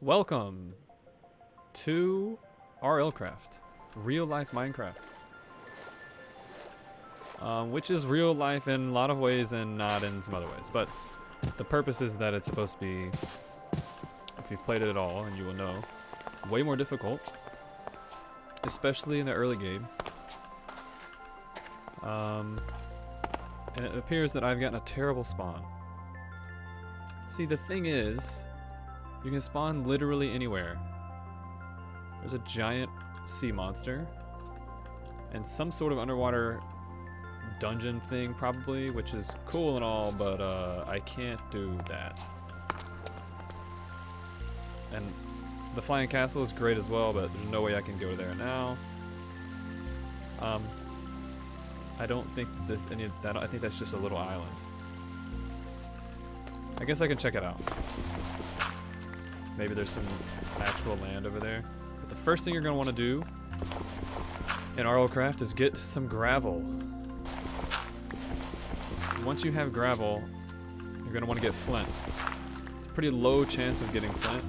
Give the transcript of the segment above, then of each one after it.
Welcome to RLcraft, real life Minecraft. Which is real life in a lot of ways and not in some other ways. But the purpose is that it's supposed to be, if you've played it at all, and you will know, way more difficult. Especially in the early game. And it appears that I've gotten a terrible spawn. See, the thing is, you can spawn literally anywhere. There's a giant sea monster and some sort of underwater dungeon thing probably, which is cool and all, but I can't do that. And the flying castle is great as well, but there's no way I can go there now. I don't think this any of that. I think that's just a little island. I guess I can check it out. Maybe there's some actual land over there. But the first thing you're going to want to do in RLcraft is get some gravel. Once you have gravel, you're going to want to get flint. It's a pretty low chance of getting flint,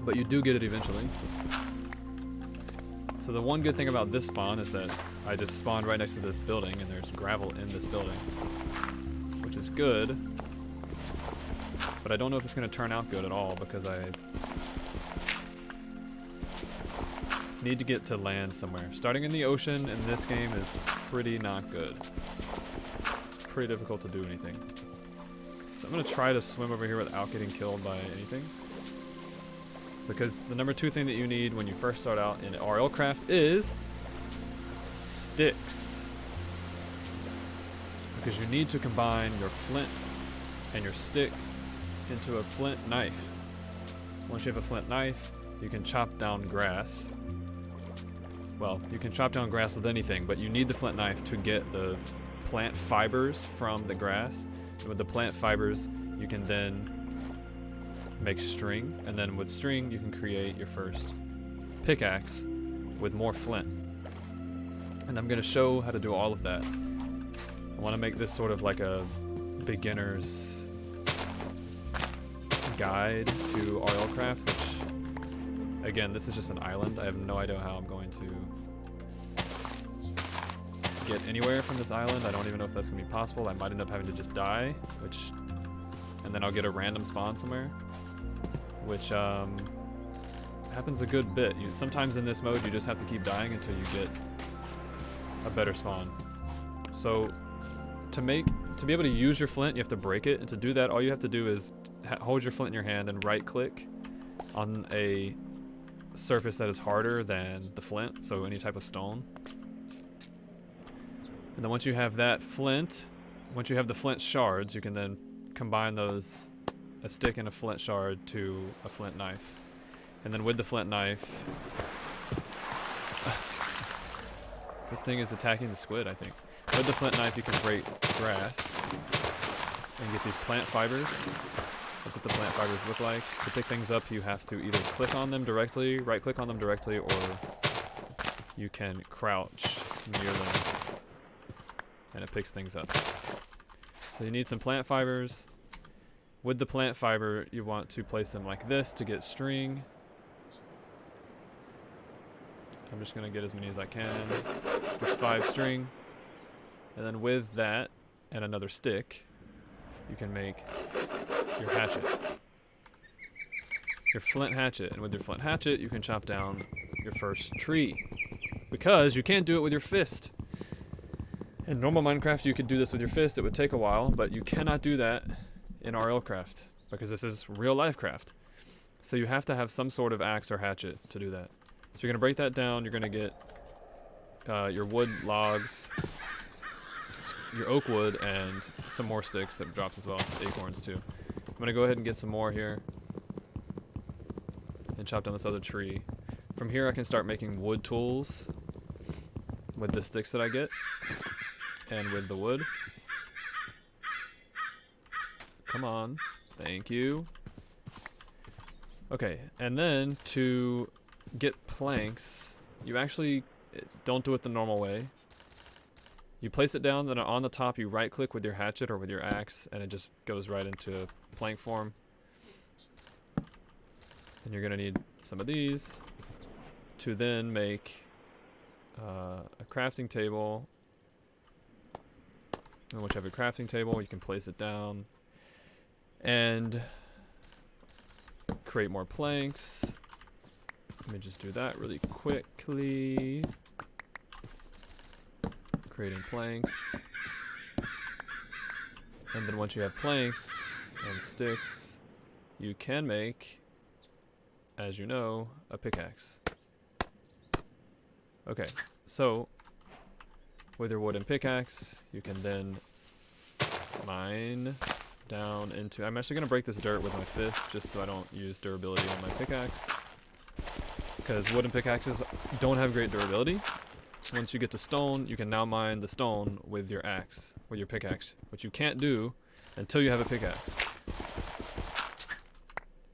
but you do get it eventually. So the one good thing about this spawn is that I just spawned right next to this building and there's gravel in this building, which is good. But I don't know if it's going to turn out good at all because I need to get to land somewhere. Starting in the ocean in this game is pretty not good. It's pretty difficult to do anything. So I'm going to try to swim over here without getting killed by anything. Because the number 2 thing that you need when you first start out in RLcraft is sticks. Because you need to combine your flint and your stick into a flint knife. Once you have a flint knife, you can chop down grass. Well, you can chop down grass with anything, but you need the flint knife to get the plant fibers from the grass. And with the plant fibers, you can then make string, and then with string, you can create your first pickaxe with more flint. And I'm going to show how to do all of that. I want to make this sort of like a beginner's guide to RLcraft, which, again, this is just an island. I have no idea how I'm going to get anywhere from this island. I don't even know if that's going to be possible. I might end up having to just die, and then I'll get a random spawn somewhere, which happens a good bit. Sometimes in this mode, you just have to keep dying until you get a better spawn. So to be able to use your flint, you have to break it, and to do that, all you have to do is hold your flint in your hand and right-click on a surface that is harder than the flint, so any type of stone. And then once you have that flint, once you have the flint shards, you can then combine those, a stick and a flint shard, to a flint knife. And then with the flint knife, this thing is attacking the squid, I think. With the flint knife, you can break grass and get these plant fibers. That's what the plant fibers look like. To pick things up, you have to either click on them directly, right-click on them directly, or you can crouch near them, and it picks things up. So you need some plant fibers. With the plant fiber, you want to place them like this to get string. I'm just going to get as many as I can. There's 5 string. And then with that and another stick, you can make your hatchet. Your flint hatchet. And with your flint hatchet, you can chop down your first tree. Because you can't do it with your fist. In normal Minecraft, you could do this with your fist. It would take a while, but you cannot do that in RLcraft, because this is real life craft. So you have to have some sort of axe or hatchet to do that. So you're going to break that down. You're going to get your wood logs, your oak wood, and some more sticks that drops as well. Some acorns too. I'm going to go ahead and get some more here and chop down this other tree. From here I can start making wood tools with the sticks that I get and with the wood. Come on. Thank you. Okay, and then to get planks, you actually don't do it the normal way. You place it down, then on the top you right click with your hatchet or with your axe, and it just goes right into plank form. And you're gonna need some of these to then make a crafting table. And once you have a crafting table, you can place it down and create more planks. Let me just do that really quickly. Creating planks. And then once you have planks and sticks, you can make, as you know, a pickaxe. Okay, so with your wooden pickaxe, you can then mine down into... I'm actually going to break this dirt with my fist just so I don't use durability on my pickaxe. Because wooden pickaxes don't have great durability. Once you get to stone, you can now mine the stone with your axe, with your pickaxe, which you can't do until you have a pickaxe.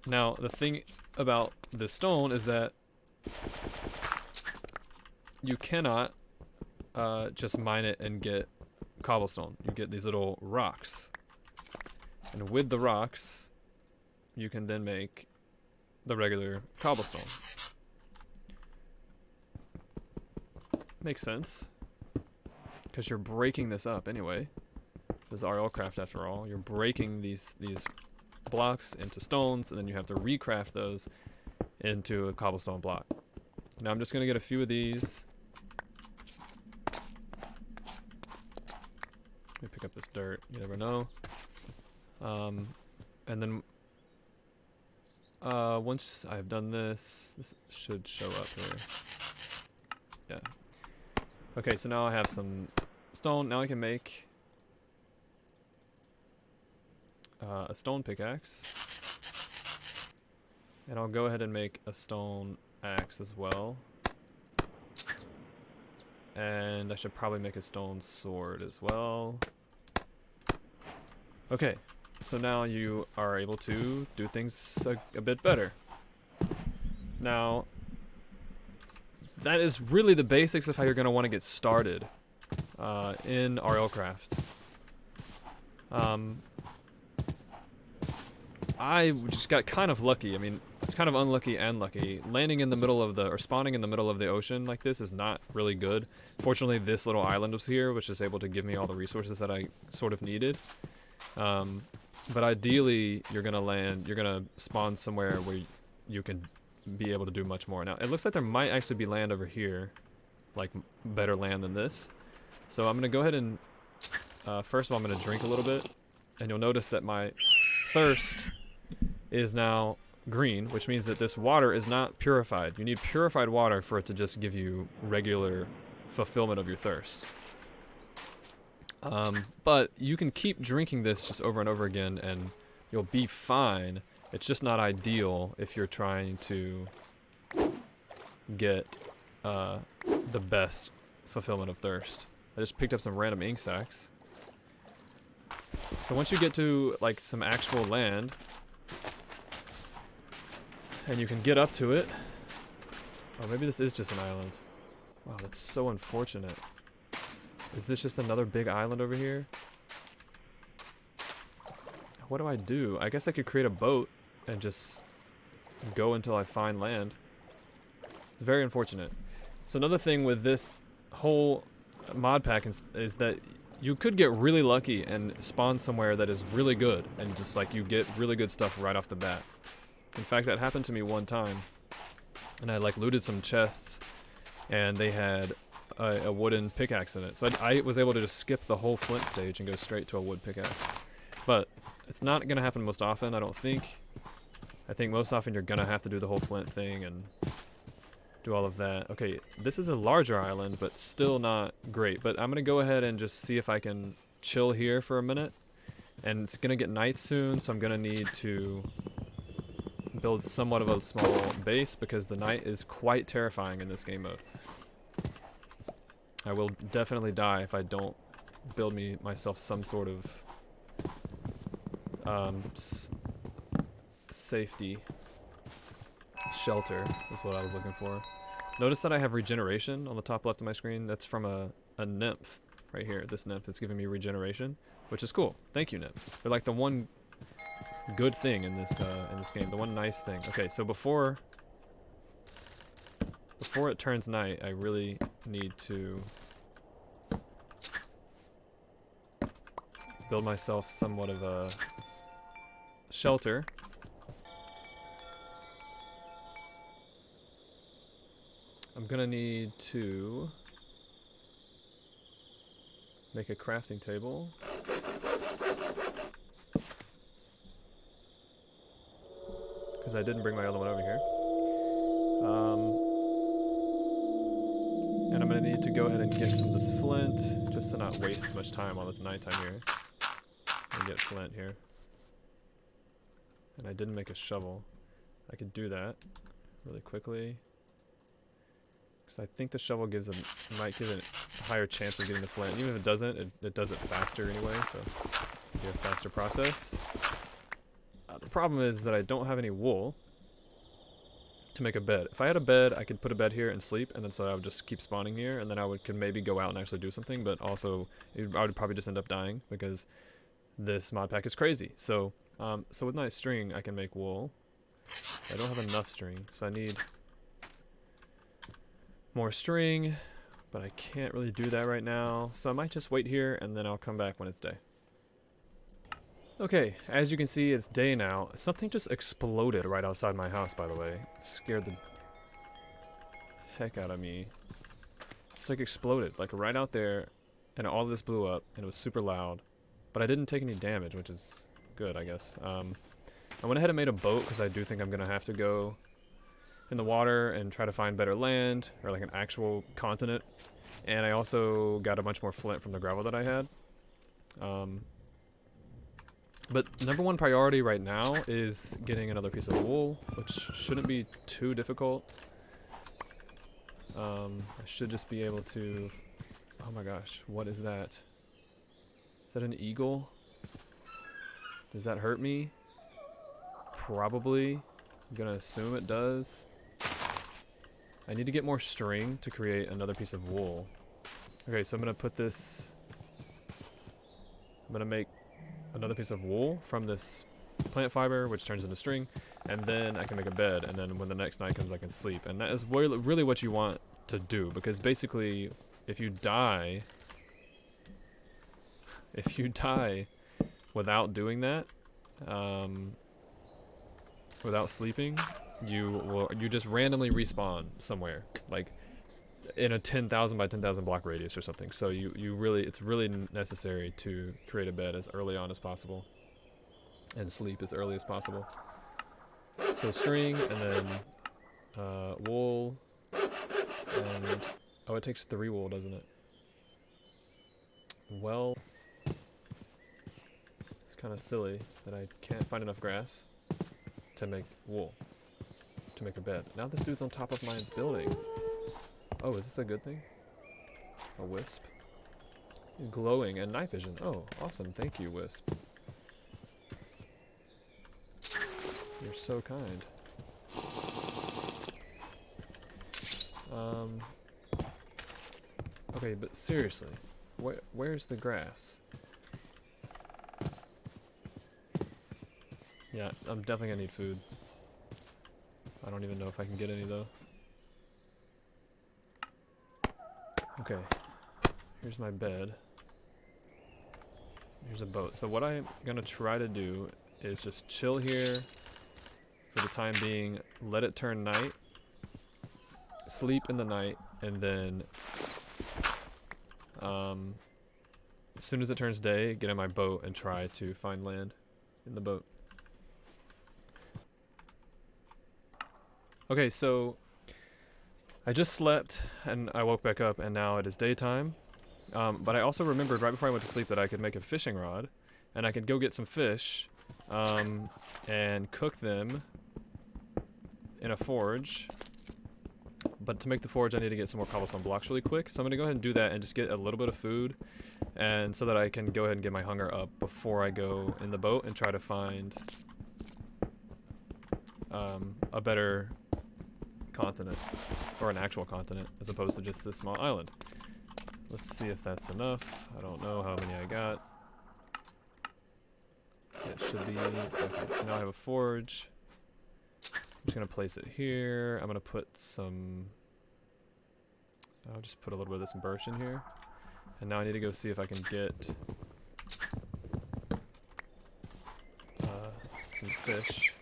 Now, the thing about the stone is that you cannot just mine it and get cobblestone. You get these little rocks. And with the rocks, you can then make the regular cobblestone. Makes sense. Because you're breaking this up anyway. This is RLcraft after all. You're breaking these blocks into stones, and then you have to recraft those into a cobblestone block. Now I'm just going to get a few of these. Let me pick up this dirt. You never know. And then once I've done this, this should show up here. Yeah. Okay, so now I have some stone. Now I can make a stone pickaxe. And I'll go ahead and make a stone axe as well. And I should probably make a stone sword as well. Okay, so now you are able to do things a bit better. Now, that is really the basics of how you're going to want to get started in RLcraft. I just got kind of lucky. I mean, it's kind of unlucky and lucky. Landing in the middle of the, or spawning in the middle of the ocean like this is not really good. Fortunately, this little island was here, which is able to give me all the resources that I sort of needed. But ideally, you're gonna spawn somewhere where you can be able to do much more. Now, it looks like there might actually be land over here, like better land than this. So I'm gonna go ahead and, first of all, I'm gonna drink a little bit, and you'll notice that my thirst is now green, which means that this water is not purified. You need purified water for it to just give you regular fulfillment of your thirst. But you can keep drinking this just over and over again and you'll be fine. It's just not ideal if you're trying to get the best fulfillment of thirst. I just picked up some random ink sacks. So once you get to like some actual land and you can get up to it. Oh, maybe this is just an island. Wow, that's so unfortunate. Is this just another big island over here? What do I do? I guess I could create a boat and just go until I find land. It's very unfortunate. So another thing with this whole mod pack is that you could get really lucky and spawn somewhere that is really good and just like you get really good stuff right off the bat. In fact, that happened to me one time and I like looted some chests and they had a wooden pickaxe in it. So I was able to just skip the whole flint stage and go straight to a wood pickaxe. But it's not going to happen most often, I don't think. I think most often you're going to have to do the whole flint thing and do all of that. Okay, this is a larger island, but still not great. But I'm going to go ahead and just see if I can chill here for a minute. And it's going to get night soon, so I'm going to need to build somewhat of a small base because the night is quite terrifying in this game mode. I will definitely die if I don't build myself some sort of safety shelter is what I was looking for. Notice that I have regeneration on the top left of my screen. That's from a nymph right here. This nymph is giving me regeneration, which is cool. Thank you, nymph. They're like the one good thing in this game. The one nice thing. Okay, so before it turns night, I really need to build myself somewhat of a shelter. I'm gonna need to make a crafting table. Because I didn't bring my other one over here. And I'm gonna need to go ahead and get some of this flint, just to not waste much time while it's nighttime here. And get flint here. And I didn't make a shovel. I could do that really quickly. Because I think the shovel might give it a higher chance of getting the flint. Even if it doesn't, it does it faster anyway, so it'll be a faster process. The problem is that I don't have any wool to make a bed. If I had a bed, I could put a bed here and sleep, and then so I would just keep spawning here, and then I could maybe go out and actually do something, but also I would probably just end up dying because this mod pack is crazy. So, so with my string, I can make wool. I don't have enough string, so I need more string, but I can't really do that right now. So I might just wait here, and then I'll come back when it's day. Okay, as you can see, it's day now. Something just exploded right outside my house, by the way. It scared the heck out of me. It's like exploded, like right out there, and all of this blew up, and it was super loud. But I didn't take any damage, which is good, I guess. I went ahead and made a boat, because I do think I'm going to have to go in the water and try to find better land, or like an actual continent. And I also got a bunch more flint from the gravel that I had. But number one priority right now is getting another piece of wool, which shouldn't be too difficult. I should just be able to... Oh my gosh, what is that? Is that an eagle? Does that hurt me? Probably. I'm gonna assume it does. I need to get more string to create another piece of wool. Okay, so I'm gonna put this... I'm gonna make another piece of wool from this plant fiber, which turns into string, and then I can make a bed, and then when the next night comes I can sleep. And that is really what you want to do, because basically if you die without doing that, without sleeping, you just randomly respawn somewhere, like in a 10,000 by 10,000 block radius or something. So it's really necessary to create a bed as early on as possible and sleep as early as possible. So string, and then wool, and oh, it takes 3 wool, doesn't it? Well, it's kind of silly that I can't find enough grass to make wool, to make a bed. Now this dude's on top of my building. Oh, is this a good thing? A wisp? He's glowing and night vision. Oh, awesome. Thank you, wisp. You're so kind. Okay, but seriously, where's the grass? Yeah, I'm definitely gonna need food. I don't even know if I can get any though. Okay, here's my bed. Here's a boat. So what I'm gonna try to do is just chill here for the time being, let it turn night, sleep in the night, and then as soon as it turns day, get in my boat and try to find land in the boat. Okay, so I just slept and I woke back up, and now it is daytime. But I also remembered right before I went to sleep that I could make a fishing rod, and I could go get some fish and cook them in a forge. But to make the forge, I need to get some more cobblestone blocks really quick. So I'm going to go ahead and do that and just get a little bit of food, and so that I can go ahead and get my hunger up before I go in the boat and try to find a better continent, or an actual continent, as opposed to just this small island. Let's see if that's enough. I don't know how many I got. Get that should be okay. So now I have a forge. I'm just gonna place it here. I'm gonna put some. I'll just put a little bit of this birch in here. And now I need to go see if I can get some fish.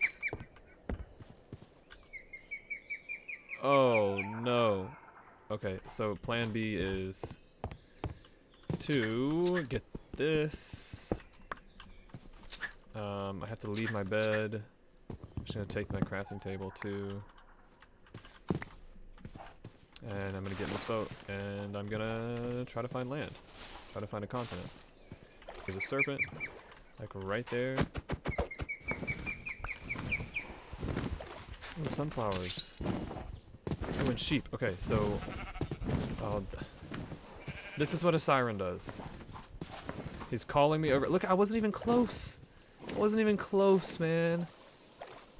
Oh no. Okay, so plan B is to get this. I have to leave my bed. I'm just gonna take my crafting table too. And I'm gonna get in this boat and I'm gonna try to find land. Try to find a continent. There's a serpent, like right there. Oh, sunflowers. Oh, and sheep. Okay, so this is what a siren does. He's calling me over. Look, I wasn't even close. I wasn't even close, man.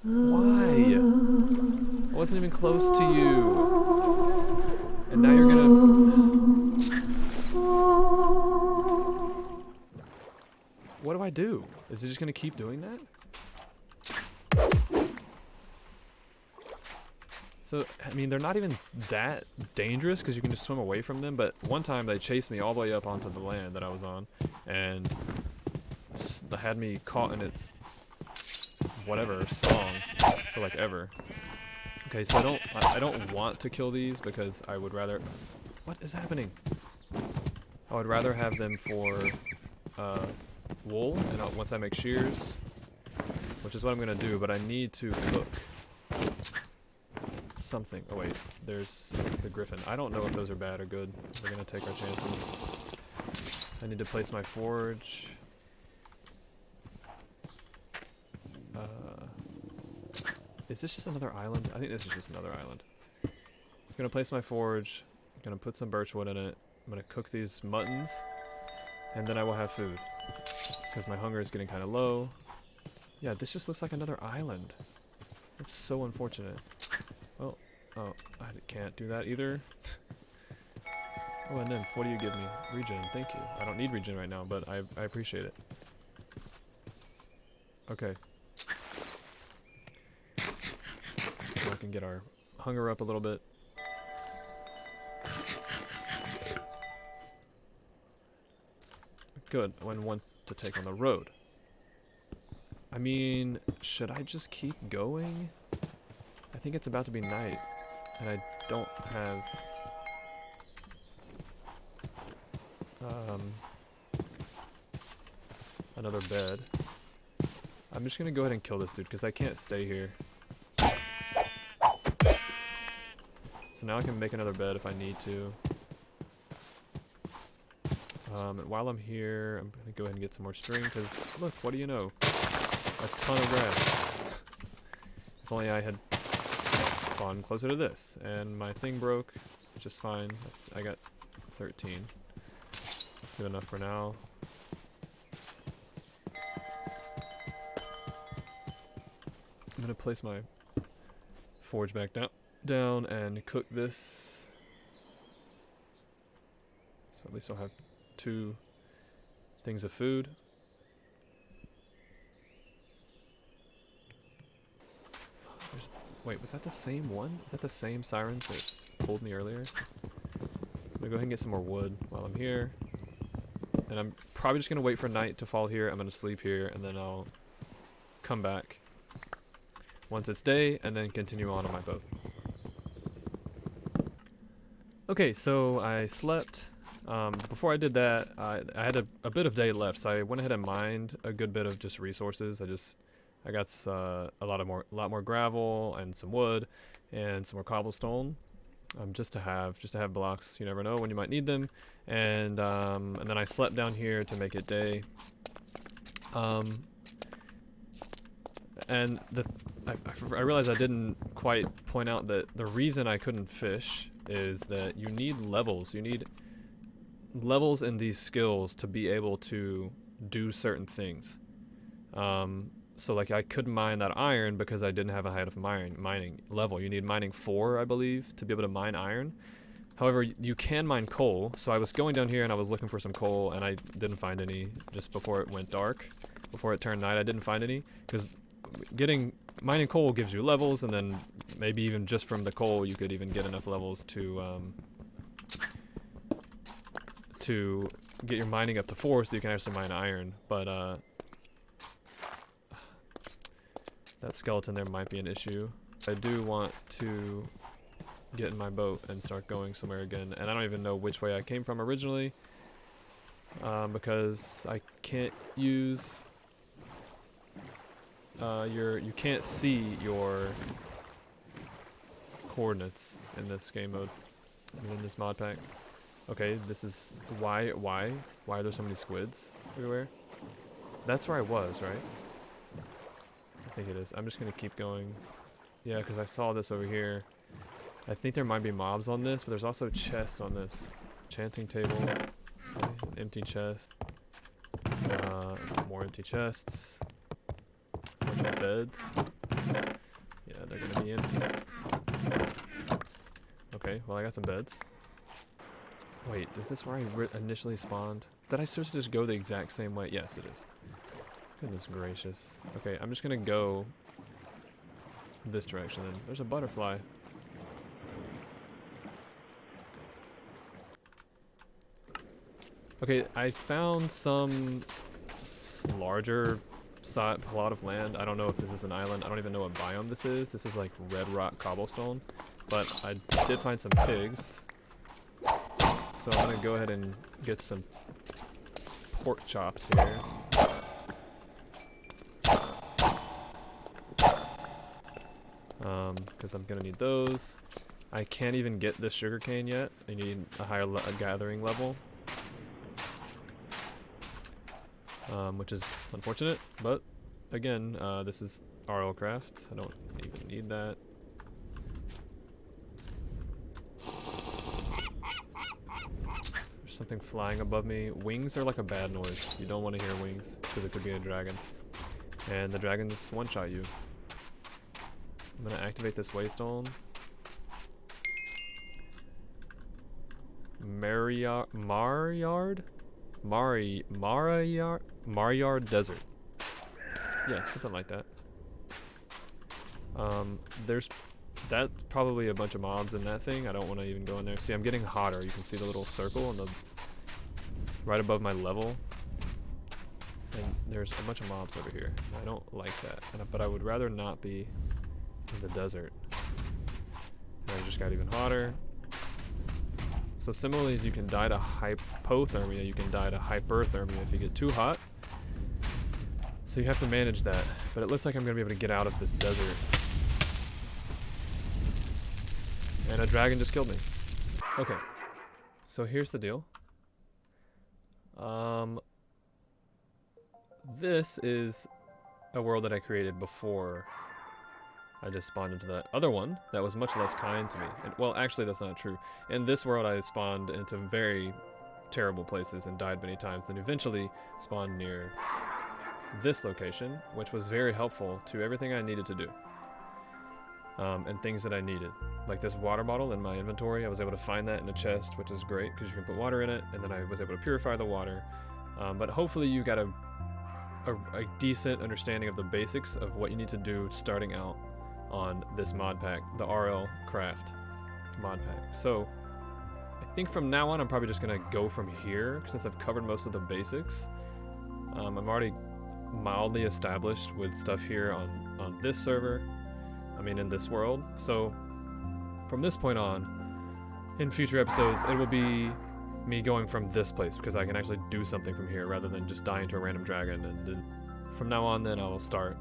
Why? I wasn't even close to you. And now you're gonna... What do I do? Is it just gonna keep doing that? So, I mean, they're not even that dangerous because you can just swim away from them, but one time they chased me all the way up onto the land that I was on, and had me caught in its whatever song for like ever. Okay, so I don't want to kill these because I would rather... What is happening? I would rather have them for wool, and once I make shears, which is what I'm gonna do, but I need to cook something. Oh wait, it's the griffin. I don't know if those are bad or good. We're gonna take our chances. I need to place my forge. Is this just another island? I think this is just another island. I'm gonna place my forge. I'm gonna put some birch wood in it. I'm gonna cook these muttons, and then I will have food. Because my hunger is getting kind of low. Yeah, this just looks like another island. It's so unfortunate. Well, oh, I can't do that either. Oh, and then, what do you give me? Regen, thank you. I don't need regen right now, but I appreciate it. Okay. So I can get our hunger up a little bit. Good, I want to take on the road. I mean, should I just keep going? I think it's about to be night, and I don't have another bed. I'm just gonna go ahead and kill this dude because I can't stay here. So now I can make another bed if I need to. And while I'm here, I'm gonna go ahead and get some more string because look, what do you know? A ton of grass. If only I had spawned closer to this. And my thing broke, which is fine. I got 13. Good enough for now. I'm gonna place my forge back down and cook this. So at least I'll have 2 things of food. Wait, was that the same one? Is that the same sirens that pulled me earlier? I'm gonna go ahead and get some more wood while I'm here. And I'm probably just gonna wait for night to fall here. I'm gonna sleep here and then I'll come back once it's day and then continue on my boat. Okay, so I slept. Before I did that, I had a bit of day left, so I went ahead and mined a good bit of just resources. I got a lot more gravel and some wood and some more cobblestone, just to have blocks. You never know when you might need them. And then I slept down here to make it day. And I realized I didn't quite point out that the reason I couldn't fish is that you need levels. You need levels in these skills to be able to do certain things. So like I couldn't mine that iron because I didn't have a high enough mining level. You need mining 4, I believe, to be able to mine iron. However, you can mine coal. So I was going down here and I was looking for some coal and I didn't find any just before it went dark. before it turned night. I didn't find any because mining coal gives you levels, and then maybe even just from the coal you could even get enough levels to get your mining up to 4 so you can actually mine iron. But that skeleton there might be an issue. I do want to get in my boat and start going somewhere again, and I don't even know which way I came from originally, because I can't use you can't see your coordinates in this game mode, in this mod pack. Okay, this is why are there so many squids everywhere? That's where I was, right? I think it is. I'm just gonna keep going. Yeah, because I saw this over here. I think there might be mobs on this, but there's also chests on this. Enchanting table. Okay, an empty chest. More empty chests. Bunch of beds. Yeah, they're gonna be empty. Okay, well I got some beds. Wait, is this where I initially spawned? Did I seriously just go the exact same way? Yes, it is. Goodness gracious. Okay, I'm just gonna go this direction then. There's a butterfly. Okay, I found some larger plot of land. I don't know if this is an island. I don't even know what biome this is. This is like red rock cobblestone. But I did find some pigs. So I'm gonna go ahead and get some pork chops here. Because I'm gonna need those. I can't even get this sugarcane yet. I need a higher gathering level. Which is unfortunate, but again, this is RLcraft. I don't even need that. There's something flying above me. Wings are like a bad noise. You don't want to hear wings because it could be a dragon. And the dragons one-shot you. I'm gonna activate this waystone. Maryard Desert. Yeah, something like that. There's probably a bunch of mobs in that thing. I don't want to even go in there. See, I'm getting hotter. You can see the little circle on the right above my level. And there's a bunch of mobs over here. I don't like that. But I would rather not be in the desert. And I just got even hotter. So similarly, as you can die to hypothermia, you can die to hyperthermia if you get too hot. So you have to manage that. But it looks like I'm going to be able to get out of this desert. And a dragon just killed me. Okay. So here's the deal. This is a world that I created before I just spawned into that other one that was much less kind to me. And, well, actually, that's not true. In this world, I spawned into very terrible places and died many times, then eventually spawned near this location, which was very helpful to everything I needed to do. And things that I needed. Like this water bottle in my inventory, I was able to find that in a chest, which is great because you can put water in it, and then I was able to purify the water. But hopefully you got a decent understanding of the basics of what you need to do starting out on this mod pack, the RLcraft mod pack. So I think from now on I'm probably just gonna go from here since I've covered most of the basics. I'm already mildly established with stuff here on this server, I mean in this world. So from this point on, in future episodes, it will be me going from this place because I can actually do something from here rather than just dying to a random dragon. And then from now on, then I will start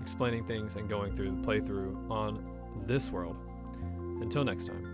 explaining things and going through the playthrough on this world. Until next time.